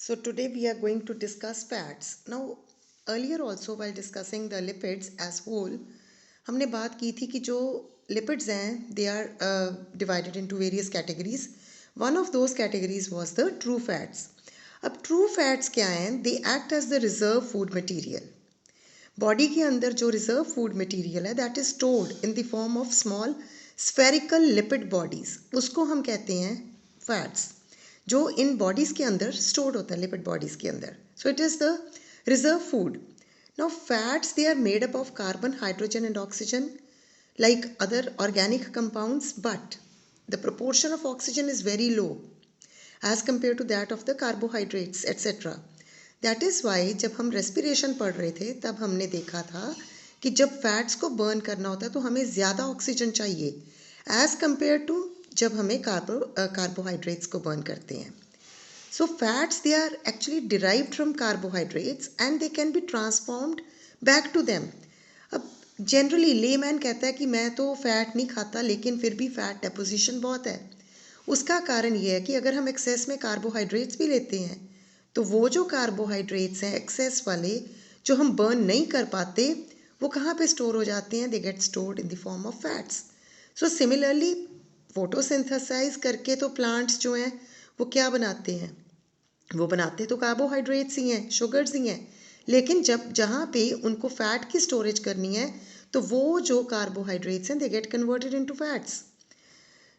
So today we are going to discuss fats. Now earlier also while discussing the lipids as whole, हमने बात की थी कि जो lipids हैं they are divided into various categories. One of those categories was the true fats. अब true fats क्या हैं? They act as the reserve food material. Body के अंदर जो रिजर्व फूड मटेरियल है that is stored in the form of small spherical lipid bodies, उसको हम कहते हैं फैट्स, जो इन बॉडीज़ के अंदर स्टोर्ड होता है, लिपिड बॉडीज़ के अंदर. So it is the reserve food. Now fats they are made up of carbon, hydrogen and oxygen like other organic compounds, but the proportion of oxygen is very low as compared to that of the carbohydrates etc. That is why जब हम respiration पढ़ रहे थे तब हमने देखा था कि जब फैट्स को बर्न करना होता है तो हमें ज़्यादा ऑक्सीजन चाहिए एज़ कम्पेयर टू जब हमें कार्बोहाइड्रेट्स को बर्न करते हैं. So fats they are actually derived from carbohydrates and they can be transformed back to them. अब जनरली लेमैन कहता है कि मैं तो फैट नहीं खाता लेकिन फिर भी फैट डेपोजिशन बहुत है. उसका कारण ये है कि अगर हम एक्सेस में कार्बोहाइड्रेट्स भी लेते हैं तो वो जो कार्बोहाइड्रेट्स हैं एक्सेस वाले जो हम बर्न नहीं कर पाते वो कहाँ पे स्टोर हो जाते हैं? They get stored in the form of fats. So similarly photosynthesize करके तो प्लांट्स जो हैं वो क्या बनाते हैं? वो बनाते तो कार्बोहाइड्रेट्स ही हैं, शुगर्स ही हैं, लेकिन जब जहाँ पे उनको फैट की स्टोरेज करनी है तो वो जो कार्बोहाइड्रेट्स हैं they get converted into fats.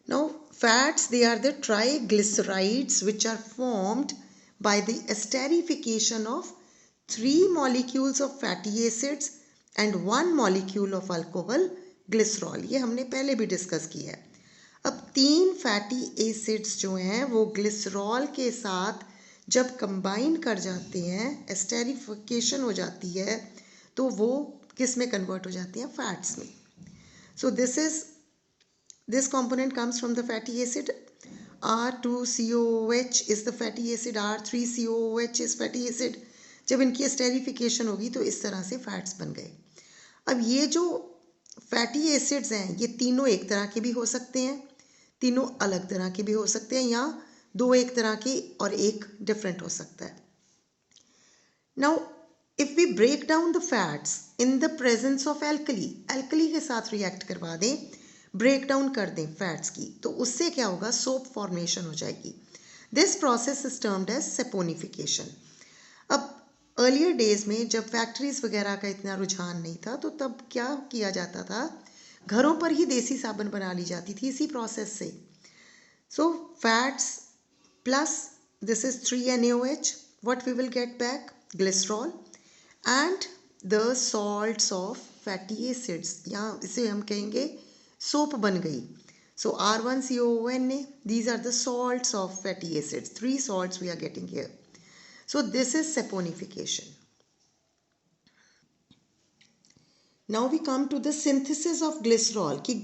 Now fats, they are the triglycerides which are formed by the esterification of 3 molecules of fatty acids and 1 molecule of alcohol glycerol. ये हमने पहले भी डिस्कस किया है. अब 3 फैटी एसिड्स जो हैं वो ग्लिसरॉल के साथ जब कंबाइन कर जाते हैं, एस्टेरिफिकेशन हो जाती है, तो वो किस में कन्वर्ट हो जाती हैं? फैट्स में. सो this component comes from the fatty acid. R2COOH is the fatty acid, R3COOH is fatty acid. जब इनकी एस्टेरिफिकेशन होगी तो इस तरह से फैट्स बन गए. अब ये जो फैटी एसिड्स हैं ये तीनों एक तरह के भी हो सकते हैं, तीनों अलग तरह के भी हो सकते हैं, या दो एक तरह के और एक डिफरेंट हो सकता है. Now if we break down the fats in the presence of alkali, alkali के साथ रिएक्ट करवा दें, ब्रेक डाउन कर दें फैट्स की, तो उससे क्या होगा? सोप फॉर्मेशन हो जाएगी. This process is termed as saponification. अब अर्लियर डेज में जब फैक्ट्रीज वगैरह का इतना रुझान नहीं था तो तब क्या किया जाता था? घरों पर ही देसी साबुन बना ली जाती थी इसी प्रोसेस से. So fats plus this is 3NaOH, what we will get back? Glycerol and the salts of fatty acids, या इसे हम कहेंगे सोप बन गई. So R1COONA, these are the salts of fatty acids. 3 salts we are getting here. So this is saponification. Now we come to the synthesis of glycerol. कि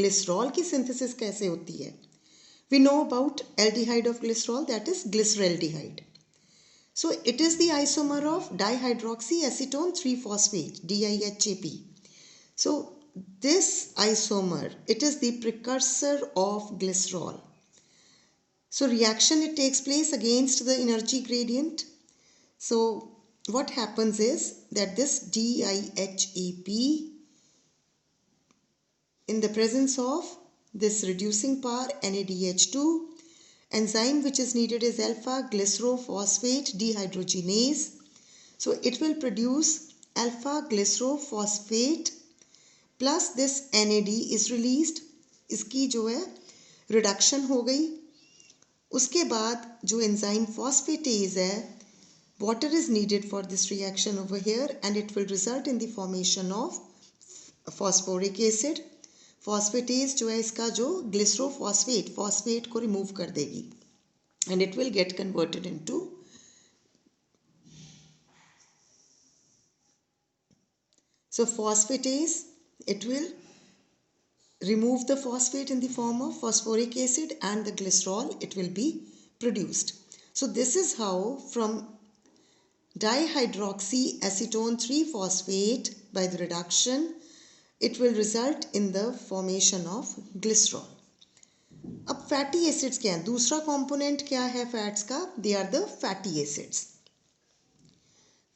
glycerol की synthesis कैसे होती है? We know about aldehyde of glycerol, that is glyceraldehyde. So it is the isomer of dihydroxyacetone 3-phosphate, DIHAP. So this isomer, it is the precursor of glycerol. So reaction, it takes place against the energy gradient. So what happens is that this DIHAP in the presence of this reducing power NADH2, enzyme which is needed is alpha glycerophosphate dehydrogenase. So it will produce alpha glycerophosphate plus this NAD is released. इसकी जो है reduction हो गई. उसके बाद जो enzyme phosphatase है, water is needed for this reaction over here and it will result in the formation of phosphoric acid. Phosphatase जो है इसका जो ग्लिसरोफॉस्फेट, फॉस्फेट को रिमूव कर देगी and it will get converted into so phosphatase, it will remove the phosphate in the form of phosphoric acid and the glycerol, it will be produced. So this is how from dihydroxyacetone 3-phosphate by the reduction it will result in the formation of glycerol. अब fatty acids क्या है? दूसरा component क्या है fats का? They are the fatty acids.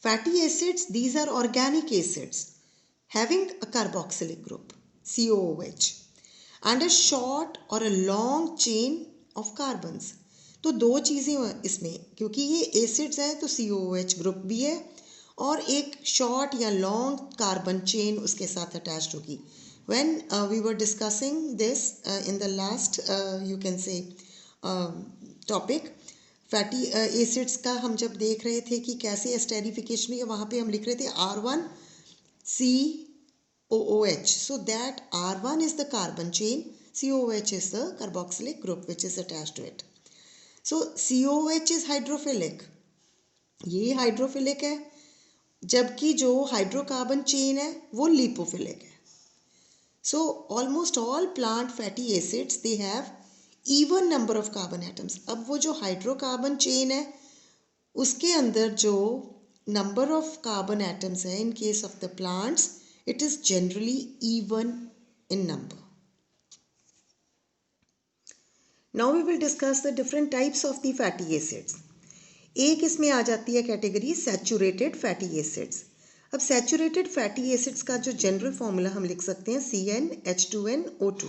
Fatty acids, these are organic acids having a carboxylic group, COOH, and a short or a long chain of carbons. तो दो चीज़ें इसमें, क्योंकि ये एसिड्स हैं तो COOH ग्रुप भी है और एक शॉर्ट या लॉन्ग कार्बन चेन उसके साथ अटैच्ड होगी. When we were discussing this in the last you can say topic, fatty acids का हम जब देख रहे थे कि कैसे एस्टेरिफिकेशन है, वहाँ पे हम लिख रहे थे R1COOH. So that R1 is the carbon chain, COOH is the carboxylic group which is attached to it. So COOH is hydrophilic, ये हाइड्रोफिलिक है, जबकि जो हाइड्रोकार्बन चेन है वो लिपोफिलिक है. So almost all plant fatty acids they have even number of carbon atoms. अब वो जो हाइड्रोकार्बन चेन है उसके अंदर जो नंबर ऑफ कार्बन एटम्स है, in case of the plants it is generally even in number. Now we will discuss the different types of the fatty acids. एक इसमें आ जाती है कैटेगरी सैचुरेटेड फैटी एसिड्स. अब सैचुरेटेड फैटी एसिड्स का जो general formula हम लिख सकते हैं CnH2nO2.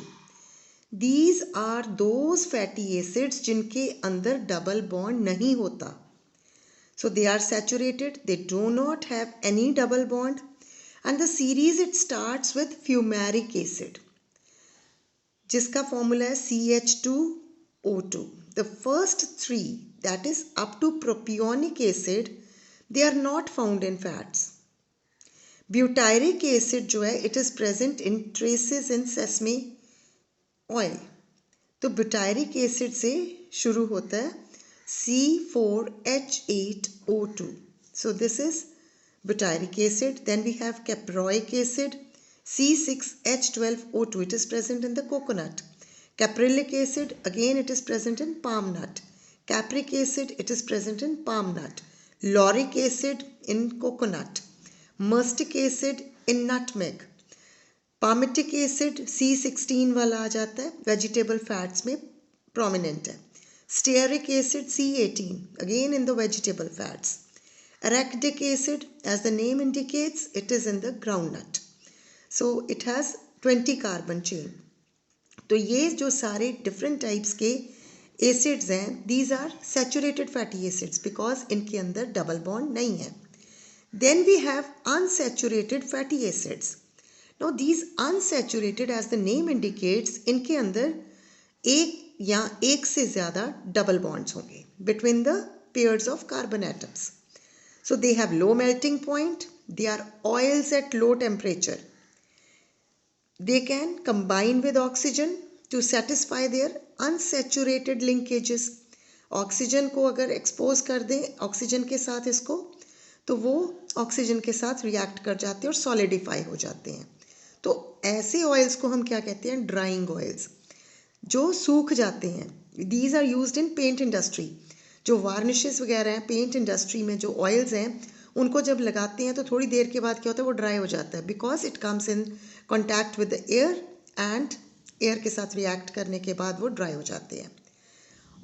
These are those fatty acids जिनके अंदर डबल बॉन्ड नहीं होता. So they are saturated, they do not have any double bond, and the series it starts with fumaric acid जिसका फॉर्मूला है CH2O2. The first three, that is up to propionic acid, they are not found in fats. Butyric acid जो है it is present in traces in sesame oil. तो butyric acid से शुरू होता है C4H8O2. So this is butyric acid. Then we have caproic acid C6H12O2. It is present in the coconut. Caprylic acid, again it is present in palm nut. Capric acid, it is present in palm nut. Lauric acid in coconut. Mustard acid in nutmeg. Palmitic acid C16 वाला आ जाता है, vegetable fats में prominent है. Stearic acid C18, again in the vegetable fats. Arachidic acid, as the name indicates, it is in the groundnut. So it has 20 carbon chain. तो ये जो सारे डिफरेंट टाइप्स के एसिड्स हैं, these are saturated fatty acids because इनके अंदर double bond नहीं है. Then we have unsaturated fatty acids. Now these unsaturated as the name indicates, इनके अंदर एक या एक से ज़्यादा डबल बॉन्ड्स होंगे between the pairs of carbon atoms. So they have low melting point, they are oils at low temperature. They can combine with oxygen to satisfy their unsaturated linkages. Oxygen को अगर expose कर दें oxygen के साथ इसको, तो वो oxygen के साथ रिएक्ट कर जाते हैं और सॉलिडिफाई हो जाते हैं. तो ऐसे ऑयल्स को हम क्या कहते हैं? ड्राइंग ऑयल्स, जो सूख जाते हैं. These are used in paint industry. जो वार्निशेस वगैरह हैं पेंट इंडस्ट्री में, जो ऑयल्स हैं उनको जब लगाते हैं तो थोड़ी देर के बाद क्या होता है, वो ड्राई हो जाता है because it comes in contact with the air and air के साथ रिएक्ट करने के बाद वो ड्राई हो जाते हैं.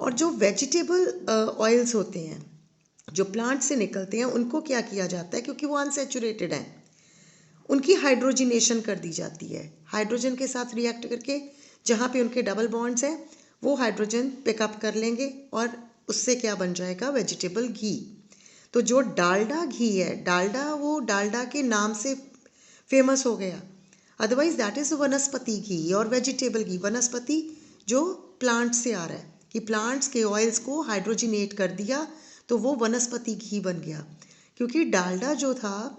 और जो वेजिटेबल ऑयल्स होते हैं जो प्लांट से निकलते हैं, उनको क्या किया जाता है, क्योंकि वो अनसैचुरेटेड हैं, उनकी हाइड्रोजिनेशन कर दी जाती है. हाइड्रोजन के साथ रिएक्ट करके जहाँ पे उनके डबल बॉन्ड्स हैं वो हाइड्रोजन पिकअप कर लेंगे और उससे क्या बन जाएगा? वेजिटेबल घी. तो जो डालडा घी है, डालडा वो डालडा के नाम से फेमस हो गया, अदरवाइज दैट इज़ वनस्पति घी और वेजिटेबल घी. वनस्पति जो प्लांट से आ रहा है, कि प्लांट्स के ऑयल्स को हाइड्रोजिनेट कर दिया तो वो वनस्पति घी बन गया. क्योंकि डालडा जो था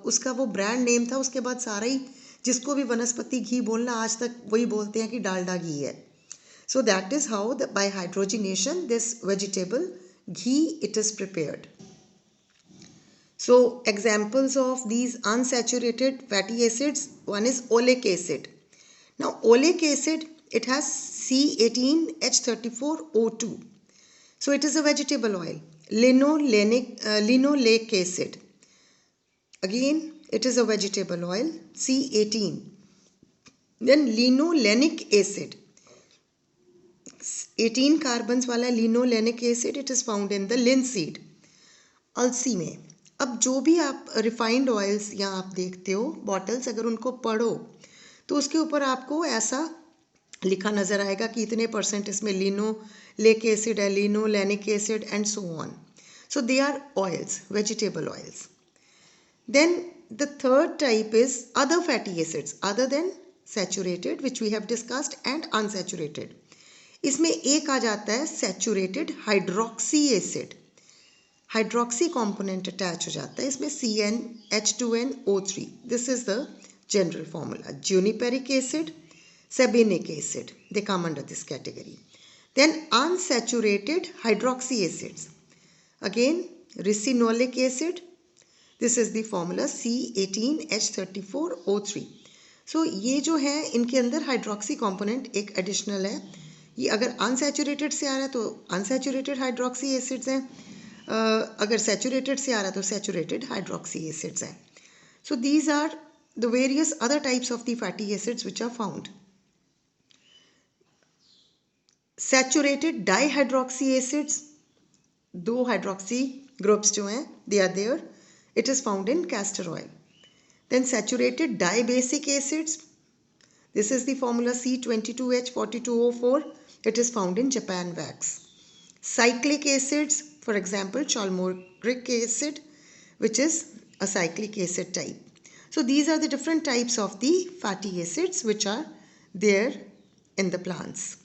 उसका वो ब्रांड नेम था, उसके बाद सारा ही जिसको भी वनस्पति घी बोलना आज तक वही बोलते हैं कि डालडा घी है. So that is how by hydrogenation this vegetable ghee it is prepared. So examples of these unsaturated fatty acids, one is oleic acid. Now oleic acid it has C18H34O2. So it is a vegetable oil. Linoleic acid. Again, it is a vegetable oil, C18. Then linolenic acid. 18 carbons वाला linolenic acid, it is found in the linseed, अलसी में। अब जो भी आप refined oils यहाँ आप देखते हो बॉटल्स, अगर उनको पढ़ो तो उसके ऊपर आपको ऐसा लिखा नज़र आएगा कि इतने % इसमें लिनोलेक एसिड है, linolenic acid and so on. So they are oils, vegetable oils. Then the third type is other fatty acids other than saturated, which we have discussed, and unsaturated. इसमें एक आ जाता है saturated hydroxy acid. Hydroxy component attach हो जाता है इसमें, CnH2nO3. This is the general formula. Juniperic acid, sabinic acid, they come under this category. Then unsaturated hydroxy acids. Again, ricinoleic acid, this is the formula C18H34O3. So ये जो है इनके अंदर hydroxy component एक एडिशनल है. ये अगर unsaturated से आ रहा है तो अनसैचुरेटेड हाइड्रोक्सी एसिड्स हैं, अगर सैचुरेटेड से आ रहा है तो सैचुरेटेड हाइड्रोक्सी एसिड्स हैं. So these are the various other types of the fatty acids which are found. Saturated dihydroxy acids, दो हाइड्रोक्सी ग्रुप्स जो हैं they are there, it is found in castor oil. Then saturated dibasic acids, this is the formula C22H42O4, it is found in Japan wax. Cyclic acids, for example chalmoric acid, which is a cyclic acid type. So these are the different types of the fatty acids which are there in the plants.